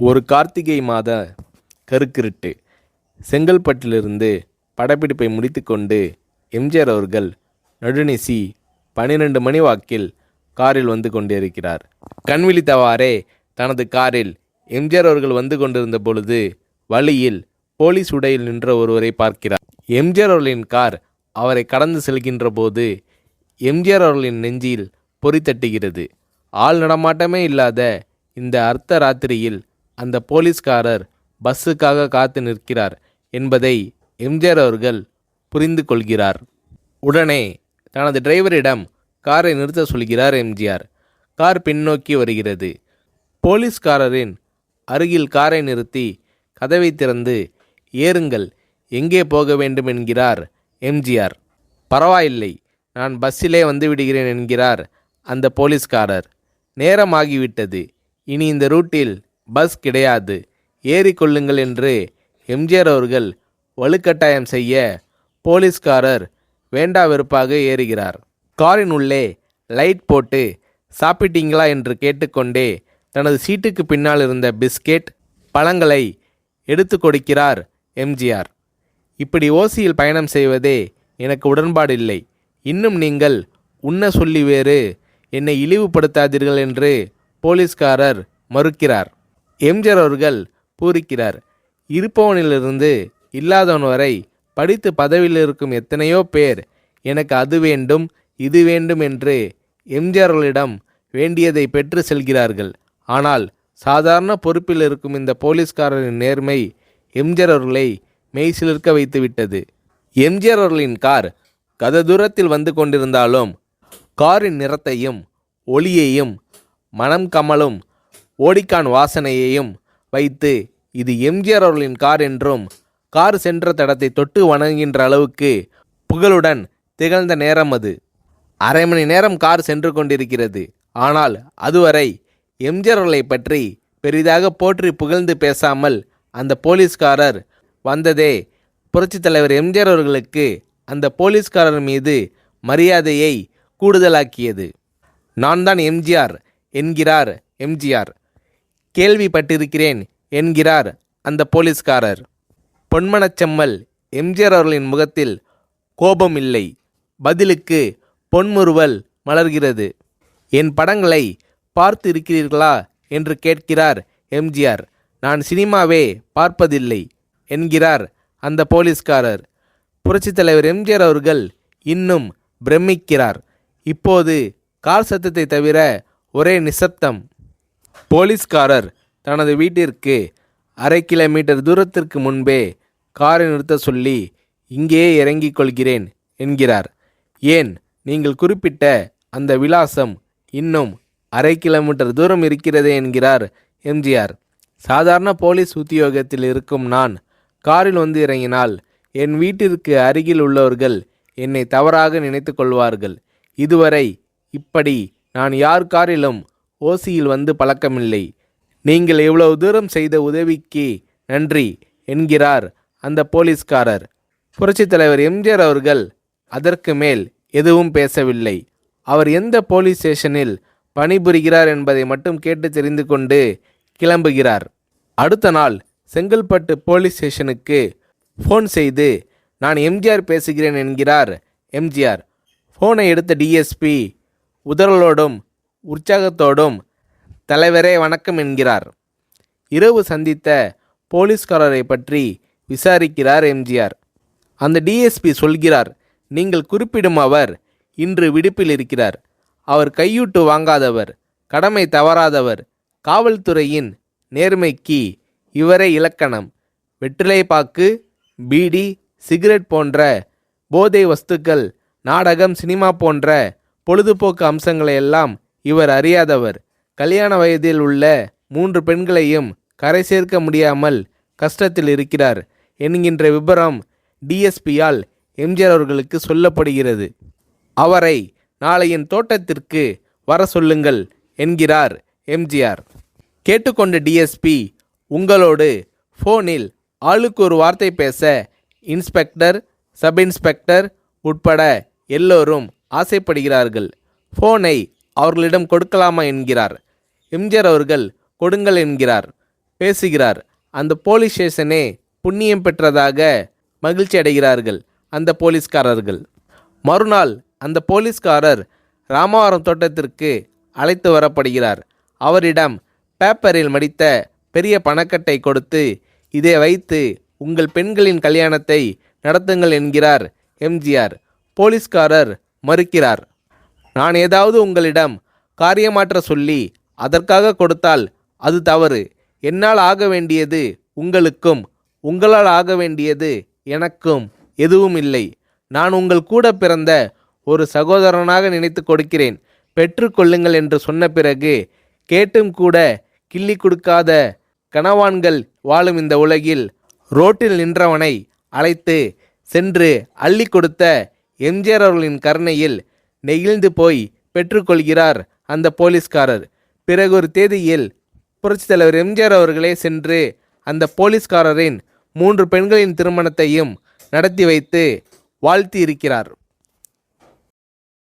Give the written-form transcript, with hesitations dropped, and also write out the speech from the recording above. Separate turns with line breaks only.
ஒரு கார்த்திகை மாத கருக்கிருட்டு. செங்கல்பட்டிலிருந்து படப்பிடிப்பை முடித்துக்கொண்டு எம்ஜிஆர் அவர்கள் நடுநிசி 12 மணி வாக்கில் காரில் வந்து கொண்டிருக்கிறார். கண் விழித்தவாறே தனது காரில் எம்ஜிஆர் அவர்கள் வந்து கொண்டிருந்த பொழுது வழியில் போலீஸ் உடையில் நின்ற ஒருவரை பார்க்கிறார். எம்ஜிஆர் அவர்களின் கார் அவரை கடந்து செல்கின்ற போது எம்ஜிஆர் அவர்களின் நெஞ்சில் பொறி தட்டுகிறது. ஆள் நடமாட்டமே இல்லாத இந்த அர்த்த ராத்திரியில் அந்த போலீஸ்காரர் பஸ்ஸுக்காக காத்து நிற்கிறார் என்பதை எம்ஜிஆர் அவர்கள் புரிந்து கொள்கிறார். உடனே தனது டிரைவரிடம் காரை நிறுத்த சொல்கிறார் எம்ஜிஆர். கார் பின்னோக்கி வருகிறது. போலீஸ்காரரின் அருகில் காரை நிறுத்தி கதவை திறந்து ஏறுங்கள், எங்கே போக வேண்டும் என்கிறார் எம்ஜிஆர். பரவாயில்லை, நான் பஸ்ஸிலே வந்து விடுகிறேன் என்கிறார் அந்த போலீஸ்காரர். நேரமாகிவிட்டது, இனி இந்த ரூட்டில் பஸ் கிடையாது, ஏறிக்கொள்ளுங்கள் என்று எம்ஜிஆர் அவர்கள் வலுக்கட்டாயம் செய்ய போலீஸ்காரர் வேண்டா வெறுப்பாக ஏறுகிறார். காரின் உள்ளே லைட் போட்டு சாப்பிட்டீங்களா என்று கேட்டுக்கொண்டே தனது சீட்டுக்கு பின்னால் இருந்த பிஸ்கெட் பழங்களை எடுத்து கொடுக்கிறார் எம்ஜிஆர். இப்படி ஓசியில் பயணம் செய்வதே எனக்கு உடன்பாடில்லை. இன்னும் நீங்கள் உண்ண சொல்லி வேறு என்னை இழிவுபடுத்தாதீர்கள் என்று போலீஸ்காரர் மறுக்கிறார். எம்ஜிஆர் அவர்கள் பூரிக்கிறார். இருப்பவனிலிருந்து இல்லாதவன் வரை படித்து பதவியில் இருக்கும் எத்தனையோ பேர் எனக்கு அது வேண்டும் இது வேண்டும் என்று எம்ஜிஆர் அவர்களிடம் வேண்டியதை பெற்று செல்கிறார்கள். ஆனால் சாதாரண பொறுப்பில் இருக்கும் இந்த போலீஸ்காரரின் நேர்மை எம்ஜிஆர் அவர்களை மெய்சிலிர்க்க வைத்துவிட்டது. எம்ஜிஆர் அவர்களின் கார் கத தூரத்தில் வந்து கொண்டிருந்தாலும் காரின் நிறத்தையும் ஒளியையும் மனம் கமலும் ஓடிக்கான் வாசனையையும் வைத்து இது எம்ஜிஆர் அவர்களின் கார் என்றும் கார் சென்ற தடத்தை தொட்டு வணங்குகின்ற அளவுக்கு புகழுடன் திகழ்ந்த நேரம் அது. அரை மணி நேரம் கார் சென்று கொண்டிருக்கிறது. ஆனால் அதுவரை எம்ஜிஆர் அவர்களை பற்றி பெரிதாக போற்றி புகழ்ந்து பேசாமல் அந்த போலீஸ்காரர் வந்ததே புரட்சித் தலைவர் எம்ஜிஆர் அவர்களுக்கு அந்த போலீஸ்காரர் மீது மரியாதையை கூடுதலாக்கியது. நான் தான் எம்ஜிஆர் என்கிறார் எம்ஜிஆர். கேள்விப்பட்டிருக்கிறேன் என்கிறார் அந்த போலீஸ்காரர். பொன்மனச்செம்மல் எம்ஜிஆர் அவர்களின் முகத்தில் கோபம் இல்லை, பதிலுக்கு பொன்முறுவல் மலர்கிறது. என் படங்களை பார்த்து இருக்கிறீர்களா என்று கேட்கிறார் எம்ஜிஆர். நான் சினிமாவே பார்ப்பதில்லை என்கிறார் அந்த போலீஸ்காரர். புரட்சித் தலைவர் எம்ஜிஆர் அவர்கள் இன்னும் பிரமிக்கிறார். இப்போது கார் சத்தத்தை தவிர ஒரே நிசப்தம். போலீஸ்காரர் தனது வீட்டிற்கு 1/2 கிலோமீட்டர் தூரத்திற்கு முன்பே காரை நிறுத்த சொல்லி இங்கேயே இறங்கிக் கொள்கிறேன் என்கிறார். ஏன், நீங்கள் குறிப்பிட்ட அந்த விலாசம் இன்னும் 1/2 கிலோமீட்டர் தூரம் இருக்கிறதே என்கிறார் எம்ஜிஆர். சாதாரண போலீஸ் உத்தியோகத்தில் இருக்கும் நான் காரில் வந்து இறங்கினால் என் வீட்டிற்கு அருகில் உள்ளவர்கள் என்னை தவறாக நினைத்து கொள்வார்கள். இதுவரை இப்படி நான் யார் காரிலும் ஓசியில் வந்து பழக்கமில்லை. நீங்கள் இவ்வளவு தூரம் செய்த உதவிக்கு நன்றி என்கிறார் அந்த போலீஸ்காரர். புரட்சித் தலைவர் எம்ஜிஆர் அவர்கள் அதற்கு மேல் எதுவும் பேசவில்லை. அவர் எந்த போலீஸ் ஸ்டேஷனில் பணிபுரிகிறார் என்பதை மட்டும் கேட்டு தெரிந்து கொண்டு கிளம்புகிறார். அடுத்த நாள் செங்கல்பட்டு போலீஸ் ஸ்டேஷனுக்கு ஃபோன் செய்து நான் எம்ஜிஆர் பேசுகிறேன் என்கிறார் எம்ஜிஆர். ஃபோனை எடுத்த டிஎஸ்பி உதறலோடும் உற்சாகத்தோடும் தலைவரே வணக்கம் என்கிறார். இரவு சந்தித்த போலீஸ்காரரை பற்றி விசாரிக்கிறார் எம்ஜிஆர். அந்த டிஎஸ்பி சொல்கிறார், நீங்கள் குறிப்பிடும் அவர் இன்று விடுப்பில் இருக்கிறார். அவர் கையூட்டு வாங்காதவர், கடமை தவறாதவர், காவல்துறையின் நேர்மைக்கு இவரே இலக்கணம். வெற்றிலை பாக்கு, பீடி, சிகரெட் போன்ற போதை வஸ்துக்கள், நாடகம், சினிமா போன்ற பொழுதுபோக்கு அம்சங்களையெல்லாம் இவர் அறியாதவர். கல்யாண வயதில் உள்ள 3 பெண்களையும் கரை சேர்க்க முடியாமல் கஷ்டத்தில் இருக்கிறார் என்கின்ற விபரம் டிஎஸ்பியால் எம்ஜிஆர் அவர்களுக்கு சொல்லப்படுகிறது. அவரை நாளை என் தோட்டத்திற்கு வர சொல்லுங்கள் என்கிறார் எம்ஜிஆர். கேட்டுக்கொண்ட டிஎஸ்பி உங்களோடு ஃபோனில் ஆளுக்கு ஒரு வார்த்தை பேச இன்ஸ்பெக்டர், சப் இன்ஸ்பெக்டர் உட்பட எல்லோரும் ஆசைப்படுகிறார்கள். ஃபோனை அவர்களிடம் கொடுக்கலாமா என்கிறார். எம்ஜிஆர் அவர்கள் கொடுங்கள் என்கிறார். பேசுகிறார். அந்த போலீஸ் ஸ்டேஷனே புண்ணியம் பெற்றதாக மகிழ்ச்சி அடைகிறார்கள் அந்த போலீஸ்காரர்கள். மறுநாள் அந்த போலீஸ்காரர் ராமவரம் தோட்டத்திற்கு அழைத்து வரப்படுகிறார். அவரிடம் பேப்பரில் மடித்த பெரிய பணக்கட்டை கொடுத்து, இதை வைத்து உங்கள் பெண்களின் கல்யாணத்தை நடத்துங்கள் என்கிறார் எம்ஜிஆர். போலீஸ்காரர் மறுக்கிறார். நான் ஏதாவது உங்களிடம் காரியமாற்ற சொல்லி அதற்காக கொடுத்தால் அது தவறு. என்னால் ஆக வேண்டியது உங்களுக்கும், உங்களால் ஆக வேண்டியது எனக்கும் எதுவும் இல்லை. நான் உங்கள் கூட பிறந்த ஒரு சகோதரனாக நினைத்து கொடுக்கிறேன், பெற்றுக்கொள்ளுங்கள் என்று சொன்ன பிறகு கேட்டும் கூட கிள்ளி கொடுக்காத கனவான்கள் வாழும் இந்த உலகில் ரோட்டில் நின்றவனை அழைத்து சென்று அள்ளி கொடுத்த எம்ஜிஆர் அவர்களின் கருணையில் நெகிழ்ந்து போய் பெற்றுக்கொள்கிறார் அந்த போலீஸ்காரர். பிறகு ஒரு தேதியில் புரட்சித் தலைவர் எம்ஜிஆர் அவர்களே சென்று அந்த போலீஸ்காரரின் 3 பெண்களின் திருமணத்தையும் நடத்தி வைத்து வாழ்த்தி இருக்கிறார்.